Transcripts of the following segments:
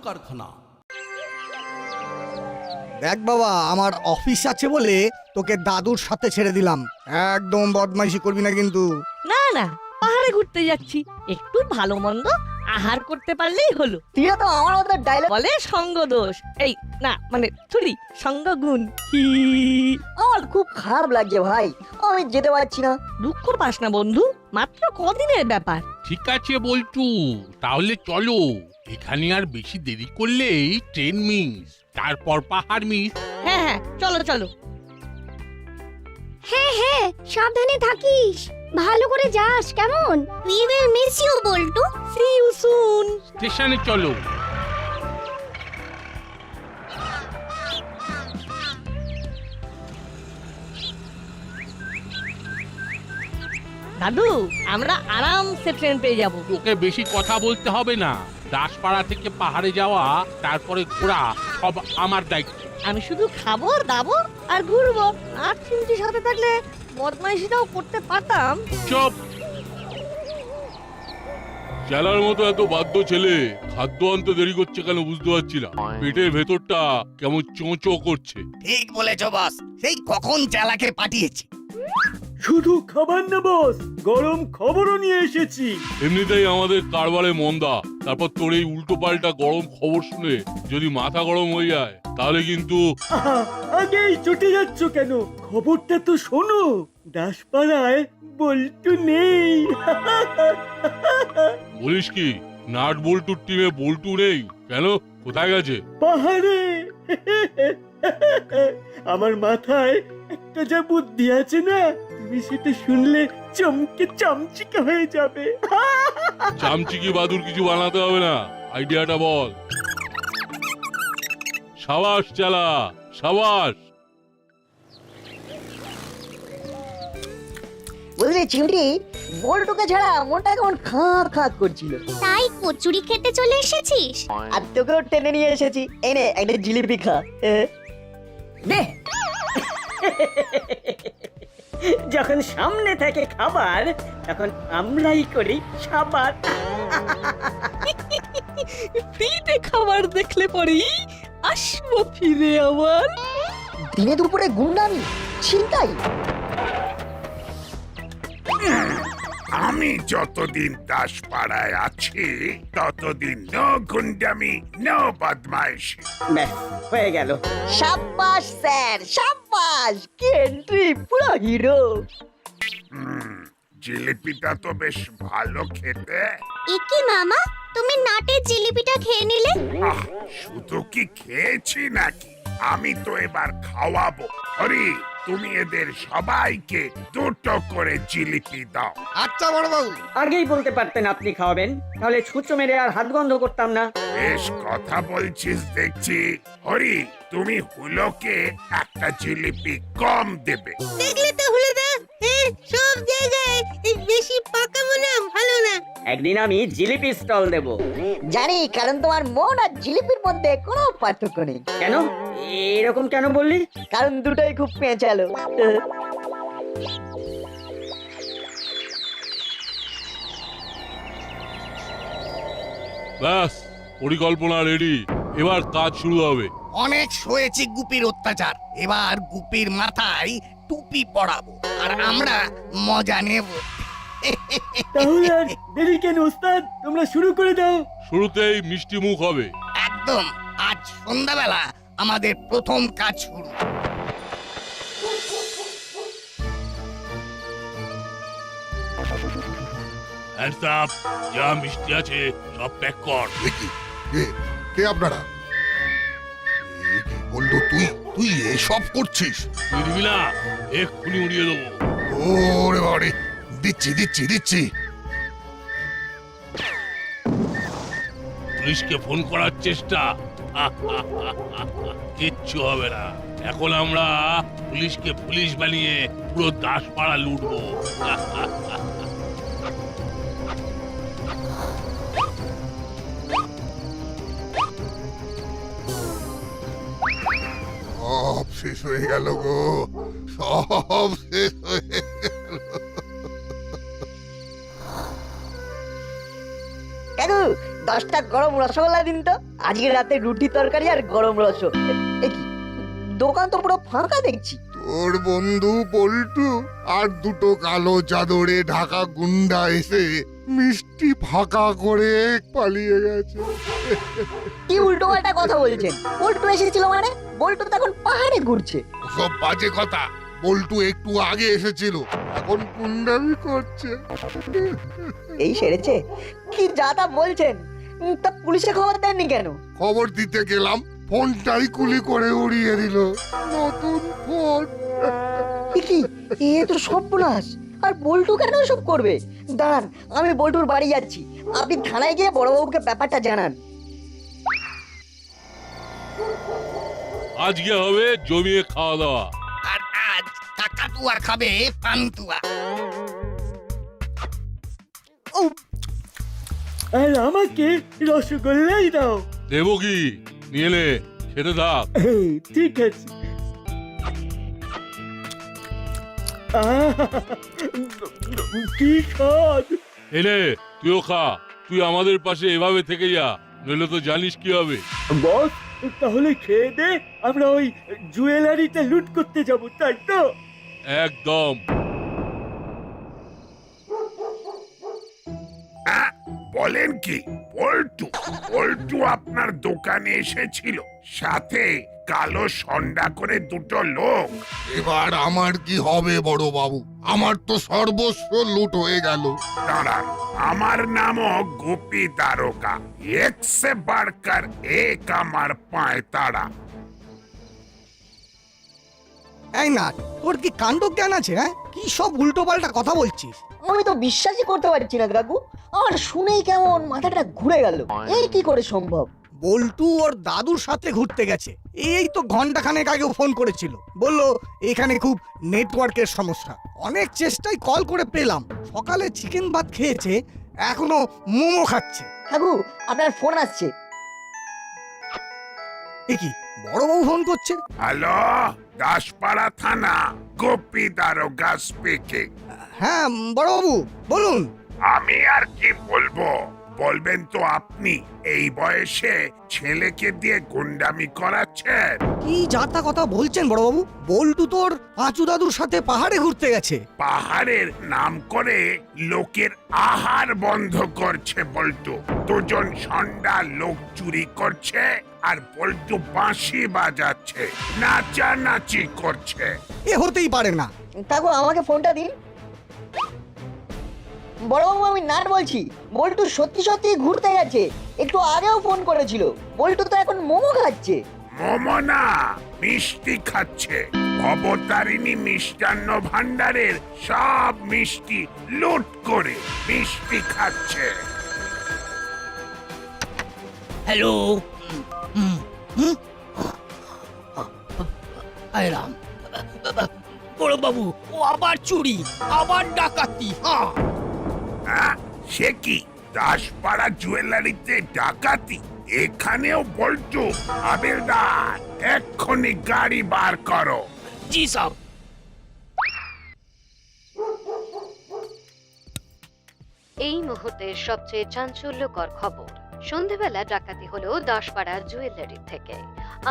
কারখানা। দেখ বাবা, আমার অফিস আছে বলে তোকে দাদুর সাথে ছেড়ে দিলাম। একদম বদমাইশি করবি না কিন্তু। না না, পাহাড়ে ঘুরতে যাচ্ছি, একটু ভালো মন্দ আহার করতে পারলেই হলো। তুই তো আমার মতো ডায়লগ বলে সঙ্গ দোষ, এই না মানে থুড়ি সঙ্গ গুণ। আমার খুব খারাপ লাগছে ভাই, আমি যেতে পারছি না। দুঃখ পাস না বন্ধু, মাত্র কদিনের ব্যাপার। ঠিক আছে বলটু, তাহলে চলো। এখানে আর বেশি দেরি করলেই ট্রেন মিস, তারপর পাহাড় মিস। হ্যাঁ হ্যাঁ, চলো চলো। হ্যাঁ হ্যাঁ, সাবধানে থাকিস, ভালো করে যাস কেমন? We will miss you Boltu. See you soon. স্টেশনে চলো। দাদু, আমরা আরামসে ট্রেন পেয়ে যাব। তোকে বেশি কথা বলতে হবে না। দাসপাড়া থেকে পাহাড়ে যাওয়া, তারপরে ঘোরা, সব আমার দায়িত্ব। আমি শুধু খাবো দাবো আর ঘুরবো। আর চিমটি সাথে থাকলে বদমাইশিটাও করতে পারতাম। চুপ! চেলার মতো এত বাধ্য ছেলে খাদ্য আনতে দেরি করছে কেন বুঝতে পারছি না। পেটের ভেতরটা কেমন চোঁচো করছে। ঠিক বলেছো বস, সেই কখন চালাকে পাঠিয়েছি। শুধু খাবার না বস, গরম খবরও নিয়ে এসেছি। এমনিতেই আমাদের কারবারে মন্দা, তারপর তোর এই উল্টো পাল্টা গরম খবর শুনে যদি মাথা গরম হয়ে যায় তাহলে কিন্তু। আহা, আগেই ছুটে যাচ্ছ কেন? খবরটা তো শোনো, দাসপাড়ায় বল্টু নেই। বলিস কি, নাট বল্টুর টিমে বল্টু নেই কেন? কোথায় গেছে? পাহাড়ে। আমার মাথায় একটা যা বুদ্ধি আছে না, তুমি সেটা শুনলে চমকে চামচিকে হয়ে যাবে। চামচিকি বাদুর কিছু বানাতে হবে না, আইডিয়াটা বল। সাবাস চালা, সাবাস। বুঝলি চিমটি, বল্টুকে ছাড়া মনটা কেমন খাঁত খাঁত করছিল। তাই কচুরি খেতে চলে এসেছিস? আর তোকেও টেনে নিয়ে এসেছি, এনে একটা জিলিপি খা। নে। যখন সামনে থাকে খাবার, তখন আমরাই করি সাবার। ফ্রিতে খাবার দেখলে পরেই আসবো ফিরে আবার। দিনে দুপুরে গুন্ডামি, ছিনতাই। আমি যতদিন দাসপাড়ায় আছি ততদিন নো গুন্ডামি, নো বদমাইশি। ব্যাস হয়ে গেল। সাব্বাস স্যার, সাব্বাস, কি এন্ট্রি, পুরো হিরো। জিলিপিটা তো বেশ ভালো খেতে। একি মামা, তুমি নাটের জিলিপিটা খেয়ে নিলে? আহ, শুধু কি খেয়েছি নাকি, আমি তো এবার খাওয়াবো। হরি, তুমি এদের সবাইকে দুটো করে জিলিপি দাও। আচ্ছা বড় বাবু। আগেই বলতে পারতেন আপনি খাওয়াবেন, তাহলে ছুঁচো মেরে আর হাত বন্ধ করতাম না। বেশ কথা বলছিস দেখছি। হরি, তুমি হুলোকে একটা জিলিপি কম দেবে। দেখলে তো হলো না, সব জায়গায় বেশি পাকা মনে ভালো না। একদিন আমি জিলিপি স্টল দেব। জানি, কারণ তোমার মন আর জিলিপির মধ্যে কোনো পার্থক্য নেই। কেন এরকম কেন বললি? কারণ দুটোই খুব পেঁচালো। ব্যাস, পরিকল্পনা রেডি, এবার কাজ শুরু হবে। অনেক সয়েছি গুপির অত্যাচার, এবার গুপির মাথায় টুপি পড়াবো আর আমরা মজা নেব। তাহলে আর দেরি কেন ওস্তাদ, তোমরা শুরু করে দাও। শুরুতেই মিষ্টি মুখ হবে। একদম, আজ সন্ধ্যাবেলা আমাদের প্রথম কাজ শুরু। হ্যান্ডস আপ, যা মিষ্টি আছে সব প্যাক কর। কে আপনারা? বললো তুই এসব করছিস? তুই দিবি না, এক্ষুনি উড়িয়ে দেবো। ওরে বাবারে, দিচ্ছি। পুলিশকে ফোন করার চেষ্টা, কিচ্ছু হবে না। এখন আমরা পুলিশকে পুলিশ বানিয়ে পুরো দাসপাড়া লুটবো। সব শেষ হয়ে গেল গো, সব শেষ হয়ে গেল। কাকু, 10টা গরম রসগোল্লা দিন তো, আজকে রাতে রুটি তরকারি আর গরম রস। এ কি, দোকান তো পুরো ফাঁকা দেখছি। তোর বন্ধু পল্টু আর দুটো কালো চাদরে ঢাকা গুন্ডা এসে মিষ্টি ফাঁকা করে পালিয়ে গেছে। কি উল্টো পাল্টা কথা বলছেন? বল্টু এসেছিল মানে? বল্টু তো এখন পাহাড়ে ঘুরছে। সব বাজে কথা। পল্টু একটু আগে এসেছিল, এখন গুন্ডামি করছে। এই সেরেছে? কি যা তা বলছেন? তা পুলিশে খবর দেননি কেন? খবর দিতে গেলাম, ফোনটাই কুলি করে উড়িয়ে দিল। নতুন ফোন। এ কি, এ তো সর্বনাশ। আর বল্টু কেন সব করবে? দাঁড়ান, আমি বল্টুর বাড়ি যাচ্ছি, আপনি থানায় গিয়ে বড়বাবুকে ব্যাপারটা জানান। আজকে হবে জমিয়ে খাওয়া দাওয়া। আর আজ কাকাতুয়া খাবে পান্তুয়া। আর আমাকে রসগোল্লাই দাও। দেবো কি? নিয়ে নে, খেতে থাক। ঠিক আছে। কি স্বাদ! এনে তুইও খা। তুই আমাদের পাশে এভাবে থেকে যা, নইলে তো জানিস কি হবে। বস, তাহলে খেয়ে দে আমরা ওই জুয়েলারিতে লুট করতে যাব, তাই তো? একদম। বলেন কি পল্টু? পল্টু আপনার দোকানে এসেছিল, সাথে কালো সন্ধ্যা করে দুটো লোক। এবার আমার কি হবে বড় বাবু? আমার তো সর্বস্ব লুট হয়ে গেল। দাঁড়ান, আমার নামও গোপী দারোগা। এক সে বাড়কর এক আমার পায় তারা। এই না, তোর কি কাণ্ড জ্ঞান আছে? হ্যাঁ, কি সব উল্টো পাল্টা কথা বলছিস? আমি তো বিশ্বাসই করতে পারছি না কাকু, আমার শুনেই কেমন মাথাটা ঘুরে গেল। এই কি করে সম্ভব? বল্টু ওর দাদুর সাথে ঘুরতে গেছে। এই তো ঘন্টাখানেক আগেও ফোন করেছিল, বললো এখানে খুব নেটওয়ার্কের সমস্যা। অনেক চেষ্টায় কল করে পেলাম। সকালে চিকেন ভাত খেয়েছে, এখনো মোমো খাচ্ছে। কাকু, আপনার ফোন আসছে। এ কি, বড়বাবু ফোন করছে? হ্যালো, দাসপাড়া থানা, গোপী দারোগা স্পিকিং। হ্যাঁ বড়বাবু বলুন। আমি আর কি বলবো? বলবেন তো আপনি এই বয়সে ছেলেকে দিয়ে গুন্ডামি করাচ্ছেন? কি যাতা কথা বলছেন বড়বাবু? বল্টু তোর পাঁচু দাদুর সাথে পাহাড়ে ঘুরতে গেছে। পাহাড়ের নাম করে লোকের আহার বন্ধ করছে বল্টু। দুজন সন্ধ্যা লোক চুরি করছে আর বল্টু বাঁশি বাজাচ্ছে, নাচানাচি করছে। এ হতেই পারে না। কাকু, আমাকে ফোনটা দিন। বড়বাবু, আমি নাট বলছি। বল্টু সত্যি সত্যি ঘুরতে গেছে, একটু আগেও ফোন করেছিল। বল্টু তো এখন মোমো খাচ্ছে। মোমো না, মিষ্টি খাচ্ছে। অবতারিণী মিষ্টান্ন ভান্ডারের সব মিষ্টি লুট করে মিষ্টি খাচ্ছে। হ্যালো। রাম বড়বাবু, ও আবার চুরি, আবার ডাকাতি। হ্যাঁ, সে কি? দাসপাড়া জুয়েলারিতে ডাকাতি? এখানেও বল্টু? হাবিলদার, এক্ষুনি গাড়ি বার করো। জি সাহেব। এই মুহূর্তের সবচেয়ে চাঞ্চল্যকর খবর। সন্ধেবেলা ডাকাতি হলো দাসপাড়ার জুয়েলারি থেকে।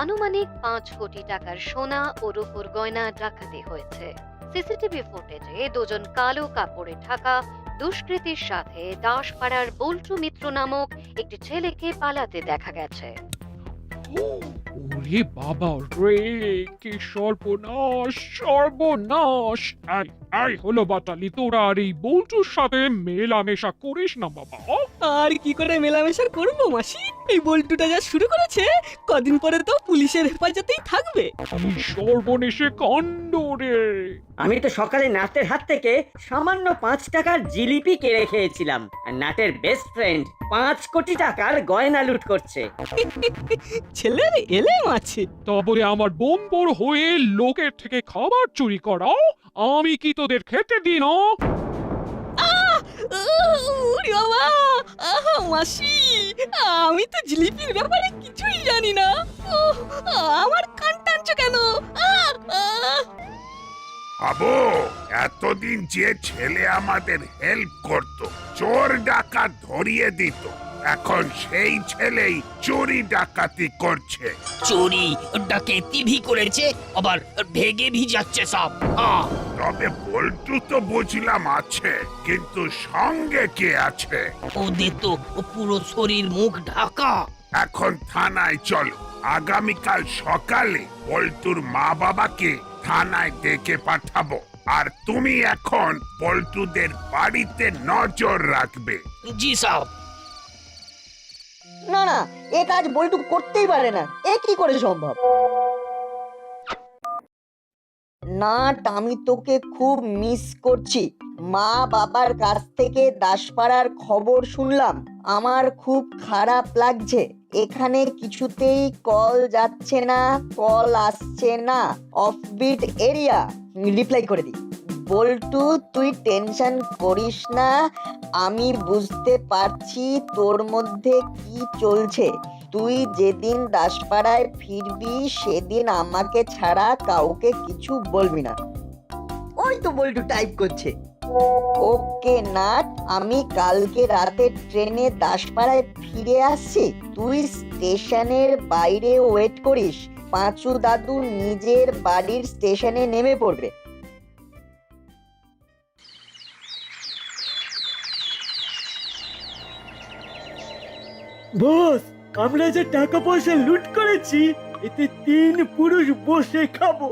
আনুমানিক 5 কোটি টাকার সোনা ও রূপোর গয়না ডাকাতি হয়েছে। সিসিটিভি ফুটেজে দুজন কালো কাপড়ে ঢাকা দুষ্কৃতীর সাথে দাসপাড়ার বল্টু মিত্র নামক একটি ছেলেকে পালাতে দেখা গেছে। ওরে বাবা রে, কি সর্বনাশ, সর্বনাশ! এই হলো বাটালি, তোরা আর এই বল্টুর সাথে মেলামেশা করিস না বাবা। আর কি করে মেলামেশা করবো মাসি? এই বল্টুটা যা শুরু করেছে, কদিন পরে তো পুলিশের হেফাজতেই থাকবে। কি সর্বনেশে কাণ্ড রে! আমি তো সকালে নাটের হাত থেকে সামান্য 5 টাকার জিলিপি কেড়ে খেয়েছিলাম, আর নাটের বেস্ট ফ্রেন্ড 5 কোটি টাকার গয়না লুট করছে। ছেলের এলেম আছে। তারপরে আমার বোম্বর হয়ে লোকের থেকে খাবার চুরি করা, আমি কি তোদের খেতে দিই না? ওরে বাবা, মাসি, আমি তো জিলিপির ব্যাপারে কিছুই জানি না। আমার কান টানছো কেন? আবু, এতদিন যে ছেলে আমাদের হেল্প করত, চোর ডাকাত ধরিয়ে দিত, এখন সেই ছেলেই চুরি ডাকাতি করছে। চুরি ওটাকে টিভি করেছে, আবার ভেগে ভিজাচ্ছে সব। তবে পল্টু তো বুঝলাম আছে, কিন্তু সঙ্গে কে আছে? ওদের তো পুরো শরীর মুখ ঢাকা। এখন থানায় চলো, আগামীকাল সকালে পল্টুর মা বাবাকে থানায় ডেকে পাঠাবো। আর তুমি এখন পল্টুদের বাড়িতে নজর রাখবে। জি সাহেব। না না, এ কাজ বল্টু করতেই পারে না, এ কি করে সম্ভব? না, আমি তোকে খুব মিস করছি। মা বাবার কাছ থেকে দাসপাড়ার খবর শুনলাম, আমার খুব খারাপ লাগছে। এখানে কিছুতেই কল যাচ্ছে না, কল আসছে না, অফবিট এরিয়া। রিপ্লাই করে দি, বল্টু তুই টেনশন করিস না, আমি বুঝতে পারছি তোর মধ্যে কি চলছে। তুই যেদিন দাসপাড়ায় ফিরবি সেদিন আমাকে ছাড়া কাউকে কিছু বলবি না। ওই তো বল্টু টাইপ করছে। ওকে নাট, আমি কালকে রাতে ট্রেনে দাসপাড়ায় ফিরে আসছি, তুই স্টেশনের বাইরে ওয়েট করিস। পাঁচু দাদু নিজের বাড়ির স্টেশনে নেমে পড়বে। বস, আমরা যে টাকা পয়সা লুট করেছি এতে 3 পুরুষ বসে খাবো।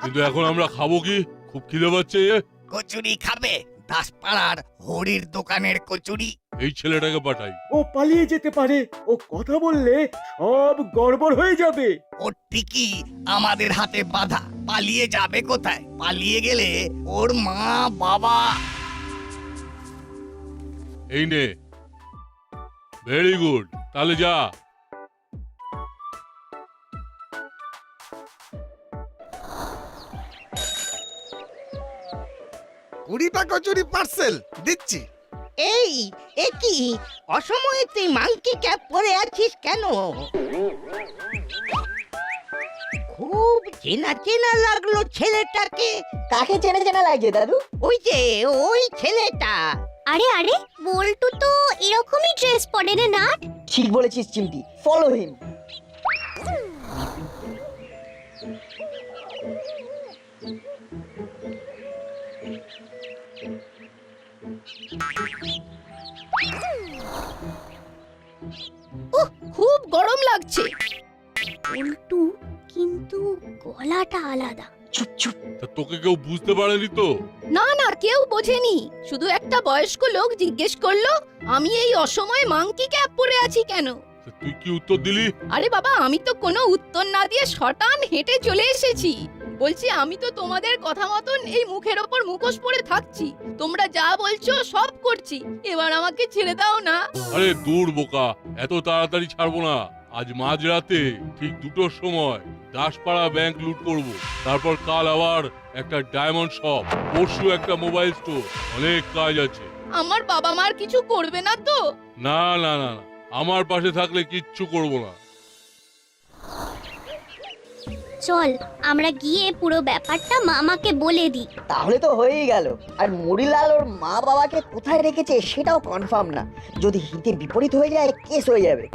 কিন্তু এখন আমরা খাবো কি? খুব খিদে পাচ্ছে। কচুরি খাবে? দাসপাড়ার হরির দোকানের কচুরি। এই ছেলেটাকে পাঠাই। ও পালিয়ে যেতে পারে, ও কথা বললে সব গড়বড় হয়ে যাবে। ওর ঠিকই আমাদের হাতে বাধা। পালিয়ে যাবে কোথায়? পালিয়ে গেলে ওর মা বাবা। এই নে, ভেরি গুড, তাহলে যা। কুড়িটা কচুরি পার্সেল দিচ্ছি। এই কি অসময়ে তুই মাংকি ক্যাপ পরে আছিস কেন? খুব চেনা চেনা লাগলো ছেলেটাকে। কাকে চেনা চেনা লাগছে দাদু? ওই যে ওই ছেলেটা। আরে আরে, বল্টু তো এরকমই ড্রেস পরে রে নাট। ঠিক বলেছিস চিমটি, ফলো হিম। খুব গরম লাগছে। বল্টু কিন্তু গলাটা আলাদা। চুপ চুপ। তা তোকে কেউ বুঝতে পারেনি তো? না না, কেউ বোঝেনি। শুধু একটা বয়স্ক লোক জিজ্ঞেস করলো আমি এই অসময়ে মাংকি ক্যাপ পরে আছি কেন। তা তুই কি উত্তর দিলি? আরে বাবা, আমি তো কোনো উত্তর না দিয়ে শটান হেঁটে চলে এসেছি। বলছি আমি তো তোমাদের কথা মতন এই মুখের ওপর মুখোশ পরে থাকছি, তোমরা যা বলছো সব করছি, এবার আমাকে ছেড়ে দাও না। আরে দূর বোকা, এত তাড়াতাড়ি ছাড়বো না। আজ মাঝরাতে ঠিক 2টোর সময় দাসপাড়া ব্যাংক লুট করব। তারপর কাল আবার একটা ডায়মন্ড শপ, পরশু একটা মোবাইল স্টোর। অনেক কাজ আছে। আমার বাবা মার কিছু করবে না তো? না না না না, আমার পাশে থাকলে কিচ্ছু করব না। চল আমরা গিয়ে পুরো ব্যাপারটা মামাকে বলে দিই। তাহলে তো হয়েই গেল। আর মুড়িলাল ওর মা বাবাকে কোথায় রেখেছে সেটাও কনফার্ম না। যদি হিতে বিপরীত হয়ে যায় কেস হয়ে যাবে।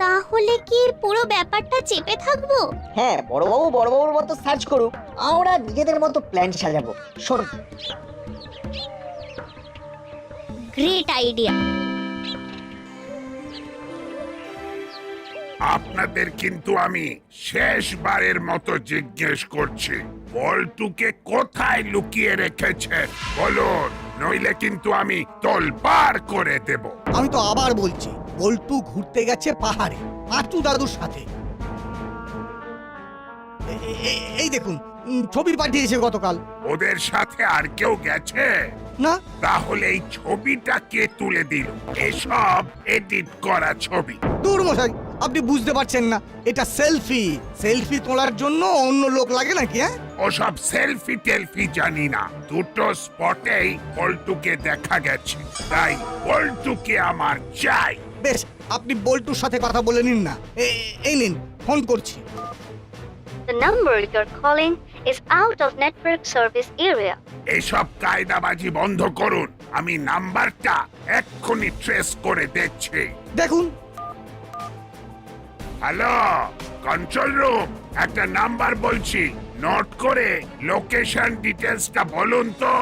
তাহলে কি পুরো ব্যাপারটা চেপে থাকবো? হ্যাঁ, বড়বাবুর মতো সার্চ করুক, আমরা নিজেদের মতো প্ল্যান সাজাবো। শোন, গ্রেট আইডিয়া। আপনাদের কিন্তু আমি শেষবারের মতো জিজ্ঞেস করছি, বল্টুকে কোথায় লুকিয়ে রেখেছেন বলুন, নইলে কিন্তু আমি তোলপাড় করে দেব। আমি তো আবার বলছি, বল্টু ঘুরতে গেছে পাহাড়ে পাঁচু দাদুর সাথে। এই দেখুন, ছবি পাঠিয়েছে গতকাল। ওদের সাথে আর কেউ গেছে না। তাহলে এই ছবিটা কে তুলে দিল? এসব এডিট করা ছবি। দূর মশাই, আপনি বুঝতে পারছেন না, এটা সেলফি। সেলফি তোলার জন্য অন্য লোক লাগে নাকি? হ্যাঁ, ওসব সেলফি টেলফি জানি না। 2টো স্পটেই পল্টুকে দেখা গেছে, তাই পল্টুকে আমার চাই। বেশ, আপনি বল্টুর সাথে কথা বলে নিন না। এই নিন, ফোন করছি। The number you're calling is out of network service area. এসব কায়দাবাজি বন্ধ করুন। আমি নাম্বারটা এক্ষুনি ট্রেস করে দেখছি। দেখুন, হ্যালো, কন্ট্রোল রুম, একটা নাম্বার বলছি, নোট করে লোকেশন ডিটেলসটা বলুন তো।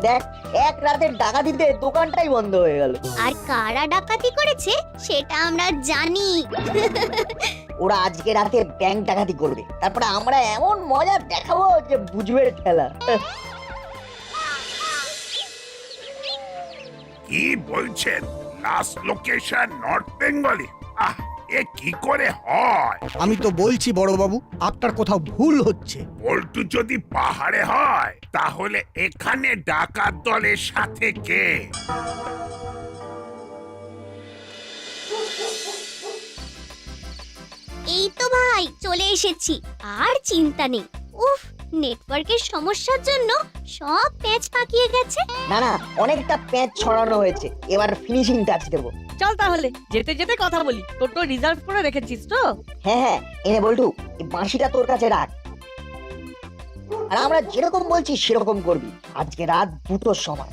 দেখ, এক রাতের ডাকাতিতে দোকানটাই বন্ধ হয়ে গেল। আর কারা ডাকাতি করেছে সেটা আমরা জানি। ওরা আজকে রাতে ব্যাংক ডাকাতি করবে, তারপরে আমরা এমন মজা দেখাবো যে বুঝবে ঠেলা। কি বলছেন? Last location north Bengali? আহ, এ কি করে হয়? আমি তো বলছি বড়বাবু, আপনার কোথাও ভুল হচ্ছে। পল্টু যদি পাহাড়ে হয় তাহলে এখানে ডাকাত দলের সাথে কে? এই তো ভাই চলে এসেছি, আর চিন্তা নেই। উফ, নেটওয়ার্কের সমস্যার জন্য সব প্যাচ পাকিয়ে গেছে। না না, অনেকটা প্যাঁচ ছড়ানো হয়েছে, এবার ফিনিশিং টাচ দেবো। চল তাহলে যেতে যেতে কথা বলি। টোটো রিজার্ভ করে রেখেছিস তো? হ্যাঁ হ্যাঁ, এনে বল্টু, এই বাঁশিটা তোর কাছে রাখ। আর আমরা যেরকম বলছি সেরকম করবি। আজকে রাত 2টোর সময়।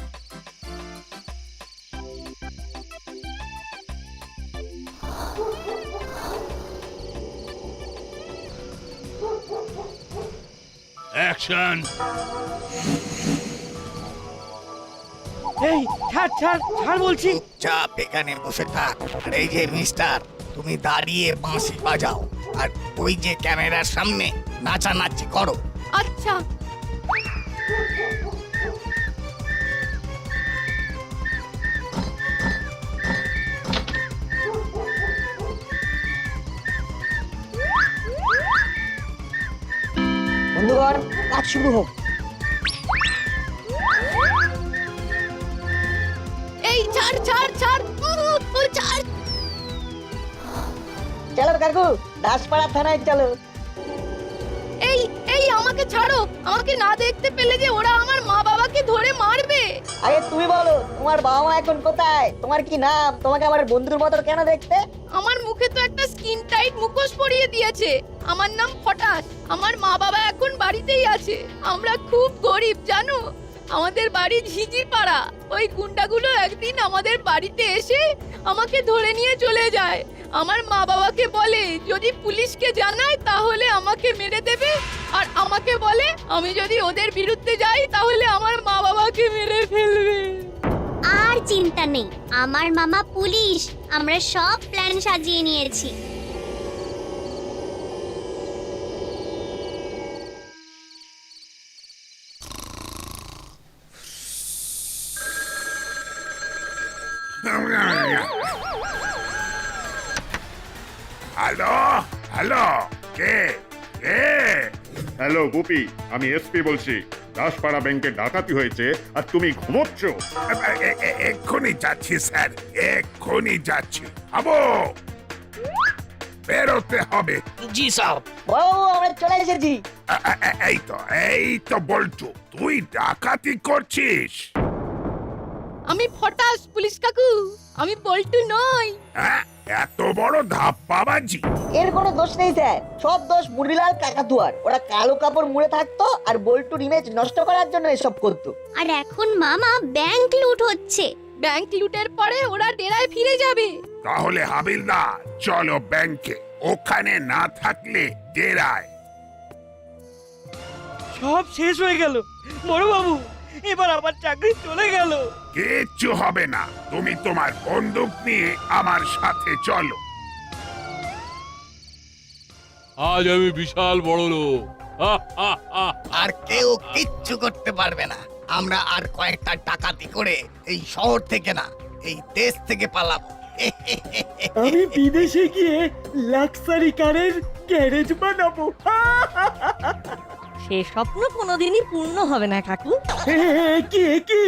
অ্যাকশন! এই ছাড় ছাড় ছাড় বলছি। চাপ এখানে বসে থাক। আর এই যে মিস্টার, তুমি দাঁড়িয়ে বাঁশি বাজাও, আর ওই যে ক্যামেরার সামনে নাচানাচি করো। আচ্ছা। বন্ধুগণ, কাজ শুরু হোক। এই ছাড় ছাড় ছাড়, ছাড়। চলো কাকু, দাসপাড়া থানায় চলো। এই এই আমাকে ছাড়ো, আমাকে না দেখতে পেলে যে ওরা আমার মা বাবাকে ধরে মারবে। আগে তুমি বলো, তোমার বাবা মা এখন কোথায়? তোমার কি নাম? তোমাকে আমার বন্ধুর মতো কেন দেখতে? আমার মুখে তো একটা স্কিন টাইট মুখোশ পরিয়ে দিয়েছে। আমার নাম ফটাস। আমার মা বাবা এখন বাড়িতেই আছে। আমরা খুব গরিব জানো। আমাদের বাড়ি ঝিঝির পাড়া। ওই গুন্ডাগুলো একদিন আমাদের বাড়িতে এসে আমাকে ধরে নিয়ে চলে যায়। আমার মা বাবাকে বলে যদি পুলিশকে জানায় তাহলে আমাকে মেরে দেবে, আর আমাকে বলে আমি যদি ওদের বিরুদ্ধে যাই তাহলে আমার মা বাবাকে মেরে ফেলবে। আর চিন্তা নেই, আমার মামা পুলিশ, আমরা সব প্ল্যান সাজিয়ে নিয়েছি। হ্যালো হ্যালো, কে কে? হ্যালো গুপি, আমি এসপি বলছি। দাসপাড়া ব্যাংকে ডাকাতি হয়েছে আর তুমি ঘুমোচ্ছ। এক্ষুনি যাচ্ছি স্যার, এক্ষুনি যাচ্ছি। আবো, বেরোতে হবে। জি সাহেব। ও, আমরা চলে এসেছি। এই তো বল্টু, তুই ডাকাতি করছিস? আমি ফটাস পুলিশ কাকু, আমি বল্টু নই। হ্যাঁ, এত বড় ধাপ্পাবাজি? এর কোনো দোষ নেই স্যার, সব দোষ মুড়িলাল কাকাতুয়ার। ওরা কালো কাপড় মুড়ে থাকতো আর বল্টুর ইমেজ নষ্ট করার জন্য এসব করতো। আর এখন মামা ব্যাংক লুট হচ্ছে। ব্যাংক লুটের পরে ওরা ডেরায় ফিরে যাবে। তাহলে হাবিলদার, চলো ব্যাংকে। ওখানে না থাকলে ডেরায়। সব শেষ হয়ে গেল বড় বাবু, এবার আমার চাকরি চলে গেল। কিচ্ছু হবে না, তুমি তোমার বন্দুক নিয়ে আমার সাথে চলো। আজ আমি বিশাল বড় লোক। আর কেউ কিচ্ছু করতে পারবে না। আমরা আর কয়েকটা ডাকাতি করে এই শহর থেকে না, এই দেশ থেকে পালাবো। আমি বিদেশে গিয়ে লাক্সারি কারের গ্যারেজ বানাবো। সে স্বপ্ন কোনোদিনই পূর্ণ হবে না কাকু। কি কি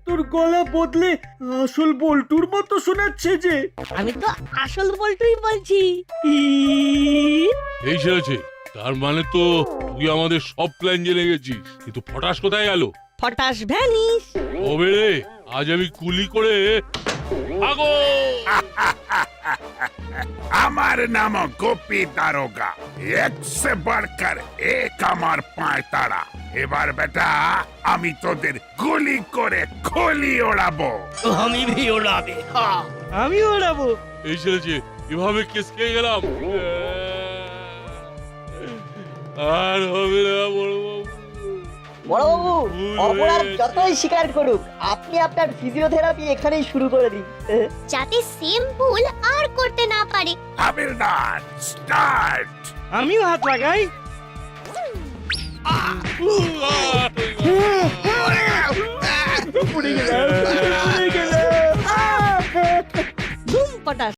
তোর গলা বদলে আসল বল্টুর মতো শোনাচ্ছে যে। আমি তো আসল বলটুই বলছি। এই ছেলেছে, তার মানে তো তুই আমাদের সব প্ল্যান জেনে গেছিস। কিন্তু ফটাস কোথায় গেল? ফটাস ভ্যানিশ। কবে রে? আজ আমি কুলি করে আগো। আমার নাম গোপী দারোগা, একসে বাড়কার এক আমার পায় তারা। এবার বেটা আমি তোদের গুলি করে খলি ওড়াবো। আমি ওড়াবো। এই ছেলেছে এভাবে কেস খেয়ে গেলাম, আর হবে না বড়বাবু। বড়বাবু, অপরাধ যতই স্বীকার করুক, আপনি আপনার ফিজিওথেরাপি এখানেই শুরু করে দিন। যাতে সেম ভুল আর করতে না পারে। হাবিলদার স্টার্ট। আমিও হাত লাগাই।